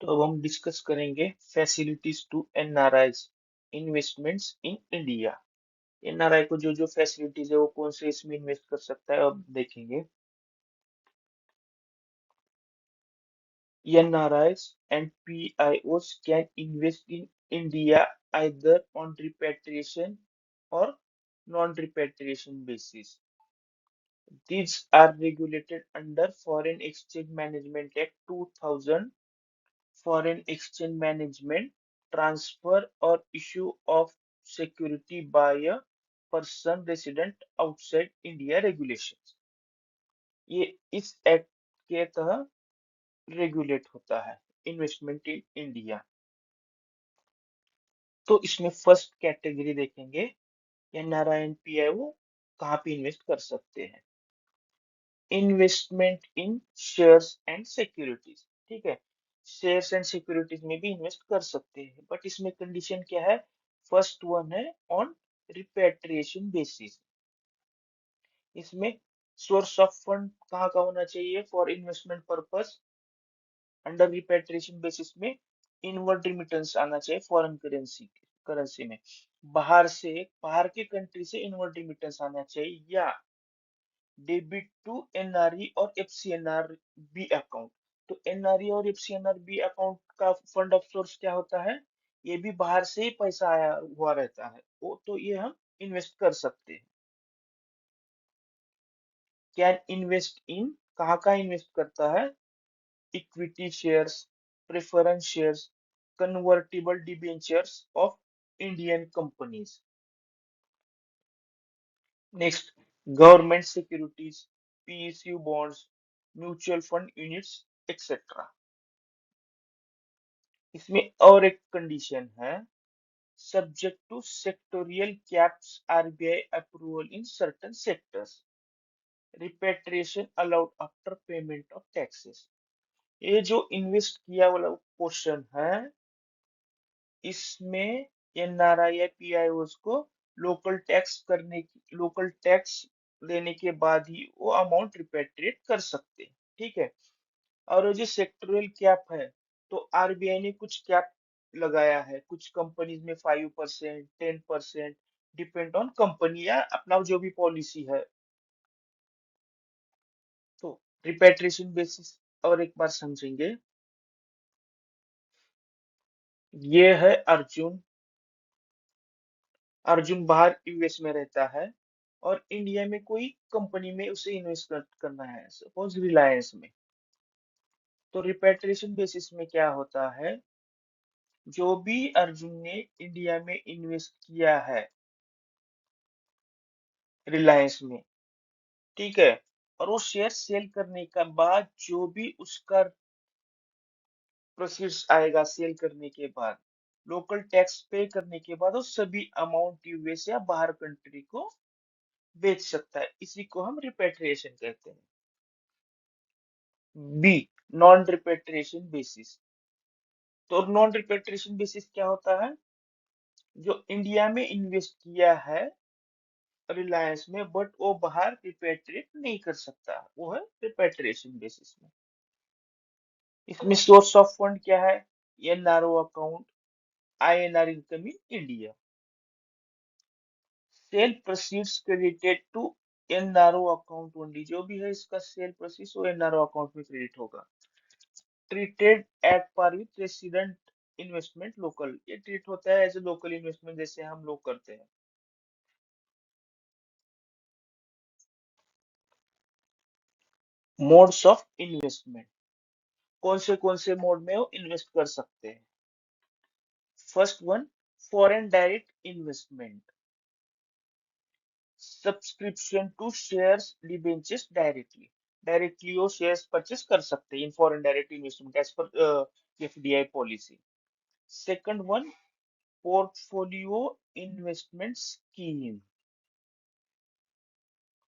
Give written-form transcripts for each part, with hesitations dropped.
तो अब हम डिस्कस करेंगे facilities to NRIs investments in India. NRI को जो जो फैसिलिटीज है वो कौन से इसमें इन्वेस्ट कर सकता है अब देखेंगे। NRIs and PIOs can invest in India either on repatriation or non-repatriation basis. These are regulated under Foreign Exchange Management Act 2000. Foreign exchange management, transfer or issue of security by a person resident outside India regulations. ये इस act के तहत regulate होता है investment in India. तो इसमें first category देखेंगे, NRI and pi वो कहाँ पे इन्वेस्ट कर सकते हैं। Investment in shares and securities, ठीक है, शेयर्स एंड सिक्योरिटीज में भी इन्वेस्ट कर सकते हैं, बट इसमें कंडीशन क्या है। फर्स्ट वन है ऑन रिपेट्रिएशन बेसिस। इसमें सोर्स ऑफ फंड कहाँ का होना चाहिए for investment purpose. Under repatriation basis में इनवर्ड रिमिटेंस आना चाहिए फॉरेन करेंसी करेंसी में। बाहर के कंट्री से इनवर्ड रिमिटेंस आना चाहिए, या डेबिट टू एनआरई और एफसीएनआर बी अकाउंट। तो एनआरई और एफसीएनआर बी अकाउंट का फंड ऑफ सोर्स क्या होता है, ये भी बाहर से ही पैसा आया हुआ रहता है, वो तो ये हम इन्वेस्ट कर सकते हैं। कैन इन्वेस्ट इन कहाँ का इन्वेस्ट करता है, equity shares, preference shares, convertible debentures of Indian companies. Next, government securities, PSU bonds, mutual fund units etcetera. इसमें और एक कंडीशन है, subject to sectoral caps RBI approval in certain sectors, repatriation allowed after payment of taxes. ये जो invest किया वाला portion है, इसमें एनआरआई या पीआईओ को लोकल टैक्स देने के बाद ही वो अमाउंट रिपेट्रिएट कर सकते हैं, ठीक है। और जो सेक्टोरल कैप है, तो आरबीआई ने कुछ कैप लगाया है, कुछ कंपनीज में 5%, 10%, डिपेंड ऑन कंपनी या अपना जो भी पॉलिसी है। तो रिपेट्रिएशन बेसिस और एक बार समझेंगे। ये है अर्जुन। अर्जुन बाहर यूएस में रहता है और इंडिया में कोई कंपनी में उसे इन्वेस्ट करना है, सपोज रिलायंस में। तो रिपेट्रिएशन बेसिस में क्या होता है, जो भी अर्जुन ने इंडिया में इन्वेस्ट किया है रिलायंस में, ठीक है, और वो शेयर सेल करने का बाद जो भी उसका प्रोसीड्स आएगा सेल करने के बाद, लोकल टैक्स पे करने के बाद वो सभी अमाउंट यूएस या बाहर कंट्री को बेच सकता है। इसी को हम रिपेट्रिएशन कहते हैं। B, non repatriation basis. तो नॉन रिपेट्रिएशन बेसिस क्या होता है, जो इंडिया में इन्वेस्ट किया है रिलायंस में बट वो बाहर रिपेट्रिएट नहीं कर सकता, वो है रिपेट्रिएशन बेसिस में। इसमें सोर्स ऑफ फंड क्या है, NRO account, INR income in India. Sale proceeds credited to NRO account only, जो भी है इसका सेल प्रोसीड्स वो एनआरओ अकाउंट में क्रेडिट होगा। Treated at par with resident investment local, ये ट्रीट होता है एज ए लोकल इन्वेस्टमेंट जैसे हम लोग करते हैं। मोड्स ऑफ इन्वेस्टमेंट, कौन से मोड में वो इन्वेस्ट कर सकते हैं। First one, foreign direct investment, subscription to shares debentures directly, directly वो शेयर्स परचेस कर सकते हैं in foreign direct investment as per FDI policy. Second one, portfolio investment scheme,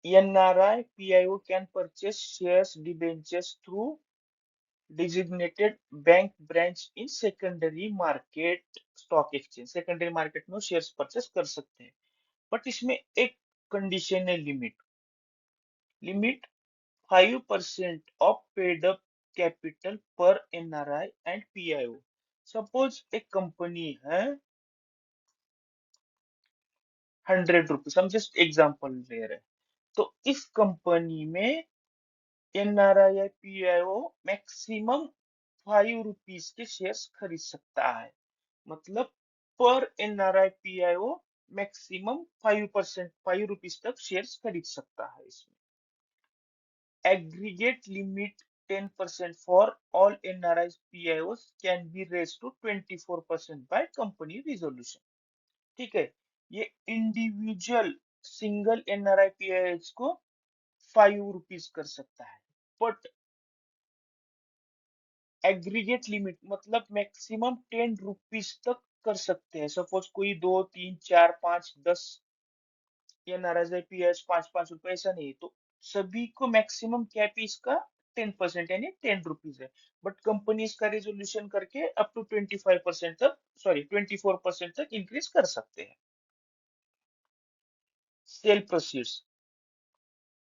NRI PIO can purchase shares debentures through designated bank branch in secondary market stock exchange। Secondary market में shares purchase कर सकते हैं, but इसमें एक condition है, limit. Limit 5% of paid up capital per NRI and PIO. Suppose एक company है 100 rupees, हम जस्ट एग्जांपल ले रहे हैं। तो इस कंपनी में NRI या PIO मैक्सिमम 5 रुपीज के शेयर्स खरीद सकता है। मतलब पर NRI PIO मैक्सिमम 5%, 5 रुपीज तक शेयर्स खरीद सकता है इसमें। Aggregate limit 10% for all NRIs PIOs can be raised to 24% by company resolution। ठीक है, ये इंडिविजुअल सिंगल NRI PIOs को 5 रुपीज कर सकता है, बट एग्रीगेट लिमिट मतलब मैक्सिमम 10 रुपीज तक कर सकते हैं। सपोज कोई 2, 3, 4, 5, 10 NRI PIOs 5-5 रुपए, ऐसा नहीं है। तो सभी को मैक्सिमम कैप इसका 10% यानी 10 रुपीज है। बट कंपनी इसका रेजोल्यूशन करके अप टू 25% तक, सॉरी 24% तक इंक्रीज कर सकते हैं। सेल प्रोसीड्स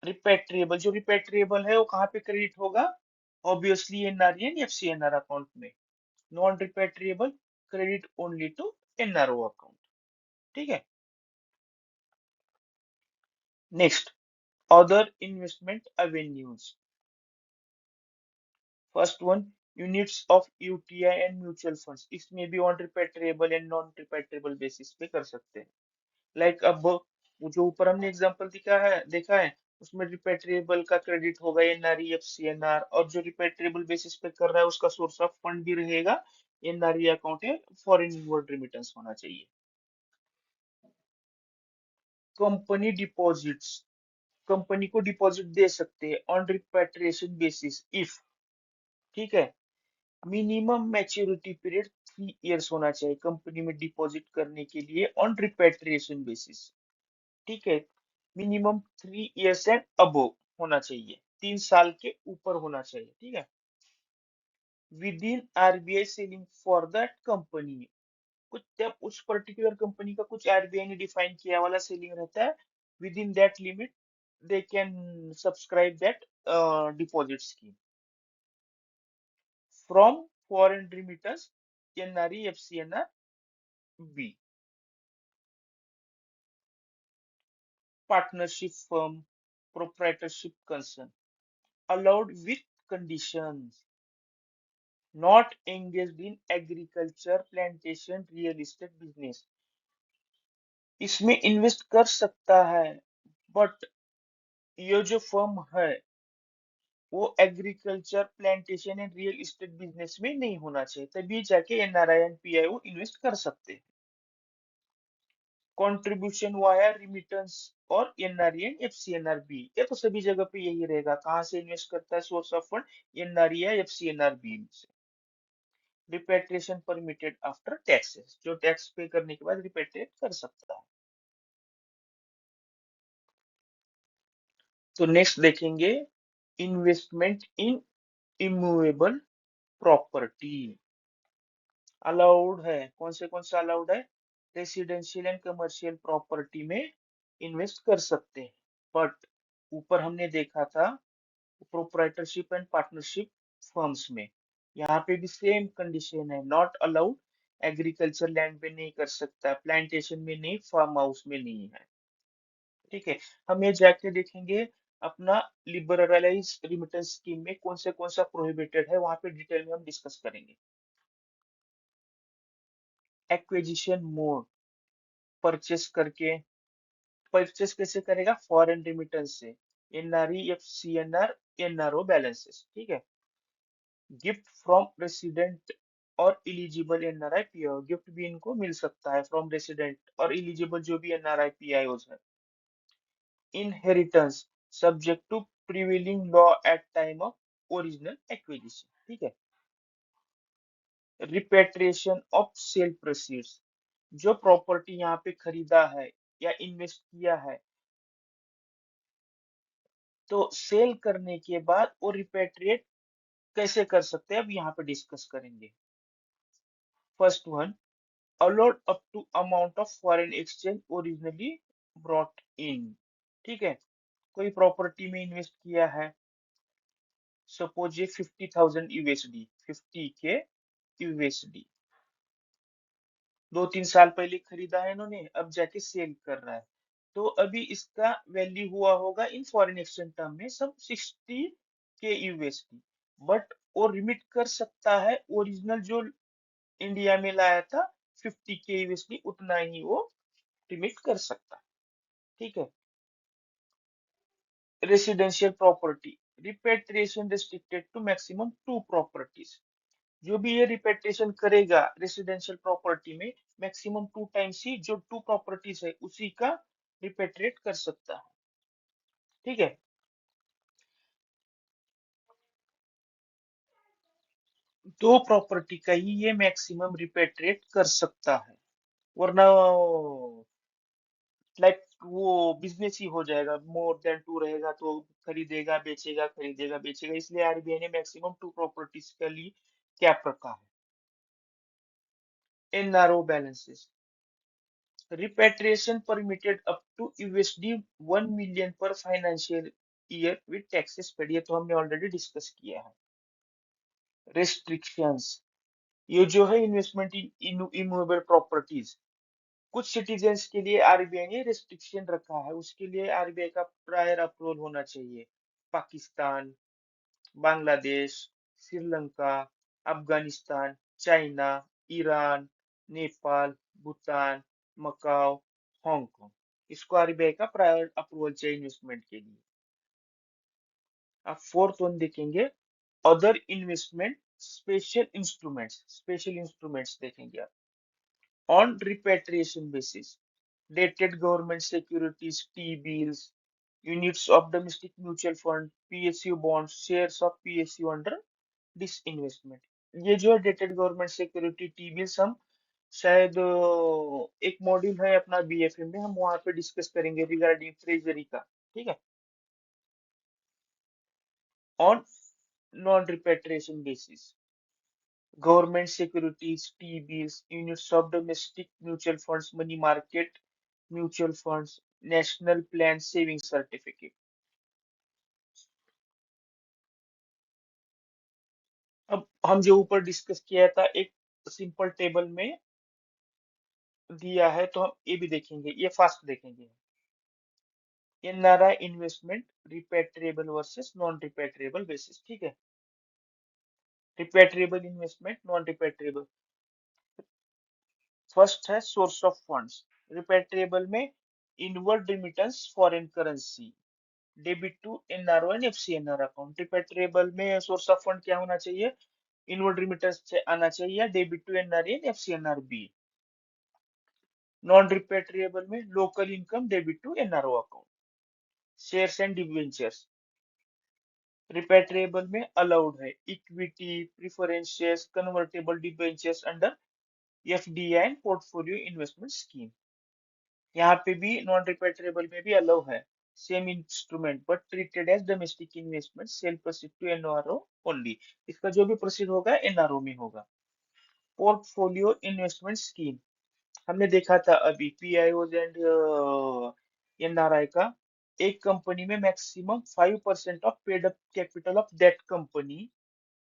रिपेट्रिएबल, जो रिपेट्रिएबल है वो कहाँ पे क्रेडिट होगा? Obviously NRE and FCNR account में। Non repatriable credit only to NRO account. ठीक है, next, other investment avenues. First one, units of UTI and mutual funds, इसमें भी on repatriable and non repatriable basis पे कर सकते हैं। लाइक अब वो जो ऊपर हमने एग्जांपल देखा है, उसमें रिपेट्रिएबल का क्रेडिट होगा एनआरई एफसीएनआर, और जो रिपेट्रिएबल बेसिस पे कर रहा है उसका सोर्स ऑफ फंड भी रहेगा एनआरई अकाउंट है, फॉरेन इनवर्ड रेमिटेंस होना चाहिए। कंपनी डिपॉजिट्स, कंपनी को डिपॉजिट दे सकते हैं ऑन रिपेट्रिएशन बेसिस इफ, ठीक है, मिनिमम मैच्योरिटी पीरियड 3 इयर्स होना चाहिए कंपनी में डिपॉजिट करने के लिए ऑन रिपेट्रिएशन बेसिस। ठीक है, मिनिमम 3 इयर्स एंड अबोव होना चाहिए, 3 साल के ऊपर होना चाहिए। ठीक है, with in RBI selling for that company, कुछ जब उस पर्टिकुलर कंपनी का कुछ आरबीआई ने डिफाइन किया वाला सेलिंग रहता है, within that limit they can subscribe that deposit scheme from foreign remittance NRE FCNR B. Partnership firm, proprietorship concern allowed with conditions, not engaged in agriculture, plantation, real estate business। इसमें invest कर सकता है, but ये जो firm है वो agriculture, plantation and real estate business में नहीं होना चाहिए, तभी जाके एनआरआई एंड पीआईओ इन्वेस्ट कर सकते हैं। कंट्रीब्यूशन वाया रिमिटेंस और एनआरई एंड एफसीएनआर बी, ये तो सभी जगह पे यही रहेगा, कहाँ से इन्वेस्ट करता है सोर्स ऑफ फंड एनआरई या एफसीएनआर बी से। रिपेट्रिएशन परमिटेड आफ्टर टैक्सेस, जो टैक्स पे करने के बाद रिपेट्रिएट कर सकता है। तो नेक्स्ट देखेंगे इन्वेस्टमेंट इन इमूवेबल प्रॉपर्टी। अलाउड है, कौन सा अलाउड है? रेसिडेंशियल एंड कमर्शियल प्रॉपर्टी में इन्वेस्ट कर सकते हैं, बट ऊपर हमने देखा था प्रोप्राइटरशिप एंड पार्टनरशिप फर्म्स में, यहाँ पे भी सेम कंडीशन है, नॉट अलाउड, एग्रीकल्चर लैंड पे नहीं कर सकता, प्लांटेशन में नहीं, फार्म हाउस में नहीं है। ठीक है, हम ये जाके देखेंगे अपना लिबरलाइज रिमिटेंस स्कीम में कौन सा प्रोहिबिटेड है, वहां पे डिटेल में हम डिस्कस करेंगे। एक्विजिशन मोड, परचेस करके, परचेस कैसे करेगा? फॉरेन रिमिटेंस से, एनआरई एफसीएनआर एनआरओ बैलेंसेस। ठीक है, गिफ्ट फ्रॉम रेसिडेंट और इलिजिबल एनआरआई पीआईओ, गिफ्ट भी इनको मिल सकता है फ्रॉम रेसिडेंट और इलिजिबल जो भी एनआरआई पीआईओ है। Inheritance subject to prevailing law at time of original acquisition. ठीक है, रिपेट्रिएशन ऑफ सेल प्रोसीड्स, जो प्रॉपर्टी यहाँ पे खरीदा है या इन्वेस्ट किया है, तो सेल करने के बाद वो रिपेट्रिएट कैसे कर सकते हैं, अब यहाँ पे डिस्कस करेंगे। First one, allowed up to amount of foreign exchange originally brought in। ठीक है, कोई प्रॉपर्टी में इन्वेस्ट किया है, सपोज ये 50,000 यूएसडी, 50 के यूएसडी 2-3 साल पहले खरीदा है इन्होंने, अब जाके सेल कर रहा है। तो अभी इसका वैल्यू हुआ होगा इन फॉरेन एक्सचेंज टर्म में सब 60 के यूएसडी, बट वो रिमिट कर सकता है ओरिजिनल जो इंडिया में लाया था 50 के यूएसडी, उतना ही वो रिमिट कर सकता है। ठीक है। Residential property, repatriation restricted to maximum 2 properties. जो भी ये रिपेट्रिएशन करेगा रेसिडेंशियल प्रॉपर्टी में, मैक्सिमम 2 टाइम्स ही जो 2 प्रॉपर्टीज है उसी का रिपेट्रिएट कर सकता है। ठीक है। 2 प्रॉपर्टी का ही ये मैक्सिमम रिपेट्रिएट कर सकता है, वरना लाइक वो बिजनेस ही हो जाएगा, मोर देन 2 रहेगा तो खरीदेगा बेचेगा, खरीदेगा बेचेगा, इसलिए आरबीआई ने मैक्सिमम 2 प्रॉपर्टीज के लिए कैप रखा है। NRO balances, repatriation permitted up to USD 1 million per financial year with taxes paid, ये तो हमने ऑलरेडी डिस्कस किया है। रेस्ट्रिक्शंस, ये जो है इन्वेस्टमेंट इन इमूवेबल प्रॉपर्टीज, कुछ सिटीजन्स के लिए आरबीआई ने रेस्ट्रिक्शन रखा है, उसके लिए आरबीआई का प्रायर अप्रूवल होना चाहिए। Pakistan, Bangladesh, Sri Lanka, Afghanistan, China, Iran, Nepal, Bhutan, Macau, Hong Kong, इसको आरबीआई का प्रायर अप्रूवल चाहिए इन्वेस्टमेंट के लिए। अब फोर्थ वन देखेंगे, अदर इन्वेस्टमेंट स्पेशल इंस्ट्रूमेंट्स देखेंगे आप। On repatriation basis, dated government securities, T-bills, units of domestic mutual fund, PSU bonds, shares of PSU under disinvestment। ये जो है dated government security T bills, हम शायद एक मॉड्यूल है अपना बीएफए में, हम वहां पे डिस्कस करेंगे रिगार्डिंग ट्रेजरी का। ठीक है। On non repatriation basis, government securities, T bills, units of domestic mutual funds, money market mutual funds, national plan saving certificate. अब हम जो ऊपर डिस्कस किया था एक सिंपल टेबल में दिया है, तो हम ये भी देखेंगे, ये फास्ट देखेंगे। NRI investment repatriable versus non repatriable basis. ठीक है। Repatriable investment, non repatriable. First है सोर्स ऑफ फंड्स। रिपेट्रिएबल में inward remittance foreign currency, debit to NRO and FCNR account. Repatriable में सोर्स ऑफ फंड क्या होना चाहिए, inward remittance से आना चाहिए, debit to NRE and FCNR B. Non repatriable में local income, debit to NRO account. Shares and debentures, repatriable में allowed है equity, preference shares, convertible debentures under FDI and portfolio investment scheme. यहाँ पे भी non repatriable में भी allow है same instrument but treated as domestic investment, sale proceed to NRO only. इसका जो भी प्रोसीड होगा एनआरओ में होगा। पोर्टफोलियो इन्वेस्टमेंट स्कीम, हमने देखा था अभी पीआईओ एंड एनआरआई का, एक कंपनी में maximum 5% of paid up capital of that company,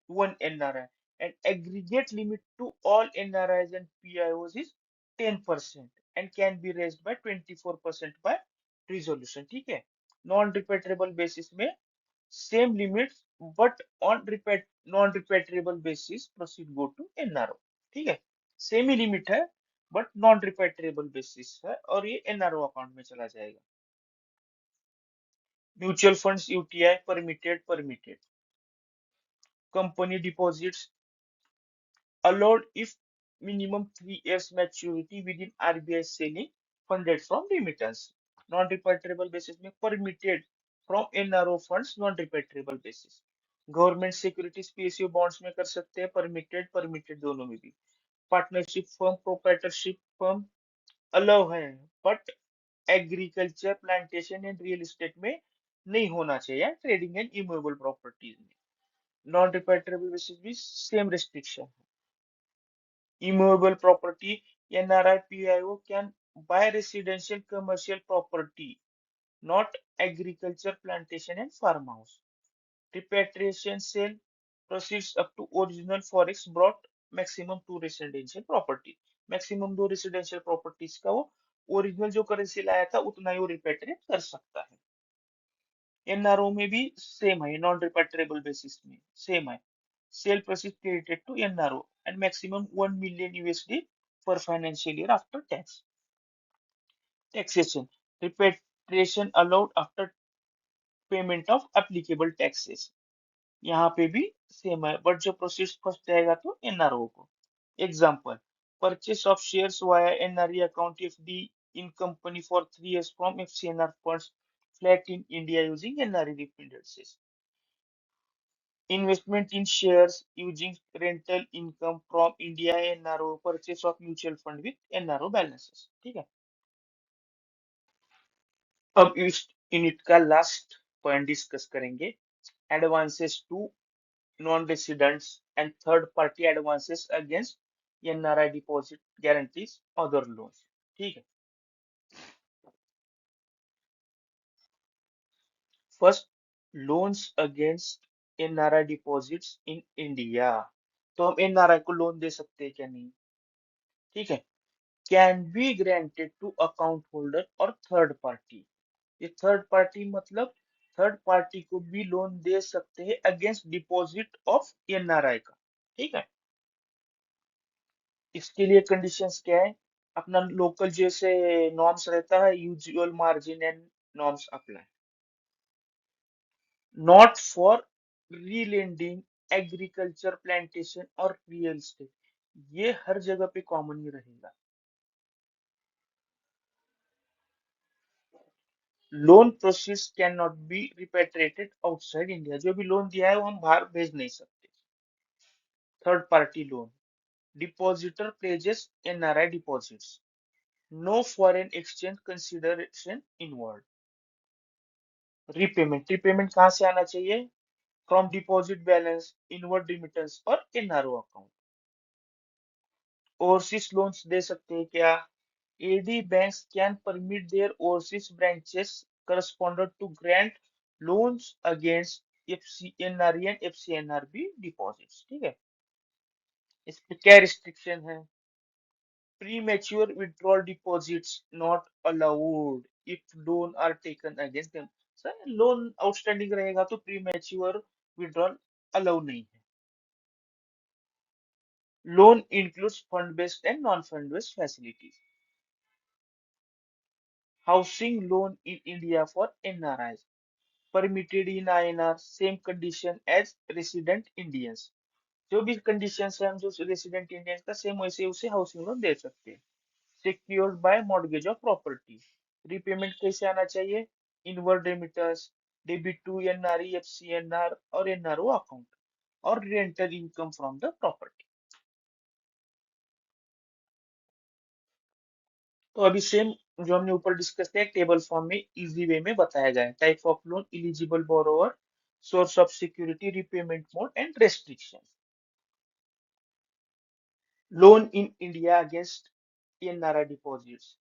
one NRI, and aggregate limit to all NRIs and PIOs is 10% and can be raised by 24% by resolution। ठीक है। Non repatriable basis में same limits, but on repat non repatriable basis proceed go to NRO. ठीक है। Same ही limit है but non repatriable basis है और ये एनआरओ अकाउंट में चला जाएगा। Mutual funds UTI permitted company deposits allowed if minimum 3 years maturity within RBI selling funded from remittance। Non-repatriable basis में permitted from NRO funds, non-repatriable basis। Government securities PSU bonds में कर सकते हैं, permitted permitted दोनों में भी। Partnership firm, proprietorship firm allow है, but agriculture, plantation and real estate में नहीं होना चाहिए, ट्रेडिंग एंड इमूवेबल प्रॉपर्टीज में। नॉन रिपेट्रेबल बेसिस भी same restriction. Immovable property, NRI-PIO can buy residential commercial property, not agriculture, plantation and farmhouse। Repatriation sale proceeds up to original forex brought maximum to residential property. Maximum दो residential properties का वो original जो currency लाया था उतना ही वो repatriate कर सकता है। एनआरओ में भी सेम है, नॉन रिपेट्रेबल बेसिस में सेम है। Sale proceed credited to NRO and maximum 1 million USD per financial year after tax. Taxation repatriation allowed after payment of applicable taxes. यहाँ पे भी सेम है, बट जो प्रोसीड फर्स्ट जाएगा तो एनआरओ को। Example, purchase of shares via NRE account FD in company for 3 years from FCNR funds flat in India using NRE remittances. Investment in shares using rental income from India NRO, purchase of mutual fund with NRO balances। ठीक है। अब इस unit का last point discuss करेंगे, advances to non residents and third party advances against NRI deposit guarantees other loans. ठीक है। First, loans against NRI deposits in India. तो हम एनआरआई को लोन दे सकते हैं क्या? नहीं। ठीक है। Can be granted to account holder और थर्ड पार्टी। ये थर्ड पार्टी मतलब थर्ड पार्टी को भी लोन दे सकते हैं अगेंस्ट डिपॉजिट ऑफ एनआरआई का। ठीक है। इसके लिए कंडीशंस क्या है? अपना लोकल जैसे नॉर्म्स रहता है, usual margin and norms apply. Not for relending, agriculture, plantation और रियल एस्टेट। ये हर जगह पे कॉमन ही रहेगा। Loan proceeds can not be repatriated outside India. जो भी लोन दिया है वो हम बाहर भेज नहीं सकते। Third party loan, depositor pledges NRI deposits, no foreign exchange consideration inward. Repayment, repayment कहाँ से आना चाहिए? From deposit balance, inward remittance और एनआरओ अकाउंट। ओवरसीज लोन्स दे सकते हैं क्या? AD banks can permit their overseas branches correspondent to grant loans against FCNR and FCNRB deposits. ठीक है। इस पे क्या रिस्ट्रिक्शन है? Premature withdrawal deposits not allowed if loan are taken against them। Sir loan outstanding रहेगा तो premature withdrawal allow नहीं है। Loan includes fund based and non fund based facilities. Housing loan in India for NRI permitted in INR, same condition as resident Indians. जो भी conditions है हम जो resident Indians का सेम वैसे उसे हाउसिंग लोन दे सकते हैं। Secured by mortgage of property. Repayment कैसे आना चाहिए? Inward remittance, debit to NRE, FCNR और एनआरओ अकाउंट और rental income from the property. तो अभी सेम जो हमने ऊपर डिस्कस किया टेबल फॉर्म में इजी वे में बताया गया है। Type of loan, eligible borrower, source of security, repayment mode and restriction. Loan in India against NRI deposits,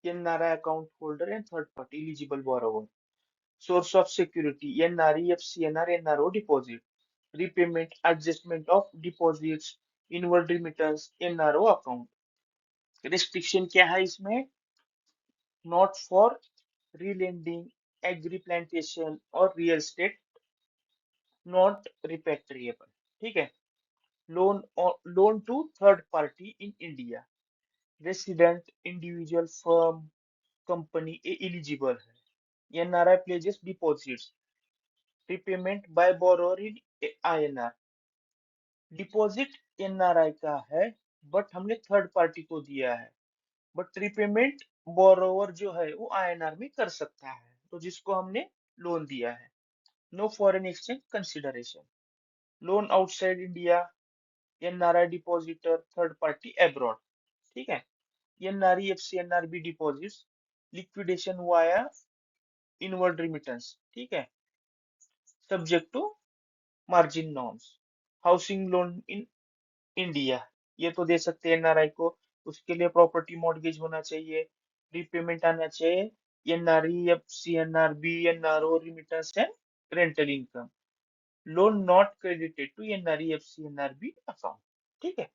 NRI account holder and third party eligible borrower. Source of security, NRE, FCNR, NRO deposit. Repayment, adjustment of deposits, inward remittance, NRO account. Restriction क्या है इसमें? Not for relending, agri plantation और real estate, not repatriable। ठीक है। Loan to third party in India, resident, individual, firm, company ये eligible है। NRI pledges deposits, repayment by borrower in INR. Deposit NRI का है बट हमने third party को दिया है, बट रिपेमेंट बोरोवर जो है वो आईएनआर में कर सकता है, तो जिसको हमने लोन दिया है। No foreign exchange consideration. Loan outside India, NRI depositor, third party abroad. ठीक है। NRE, FCNRB deposits, liquidation via inward remittance. ठीक है। Subject to margin norms. Housing loan in India, ये तो दे सकते हैं एनआरआई को। उसके लिए प्रॉपर्टी मॉर्गेज होना चाहिए, रीपेमेंट आना चाहिए, NRE, FCNRB, NRO, remittance and rental income. Loan not credited to NRE FC NRB account. ठीक है।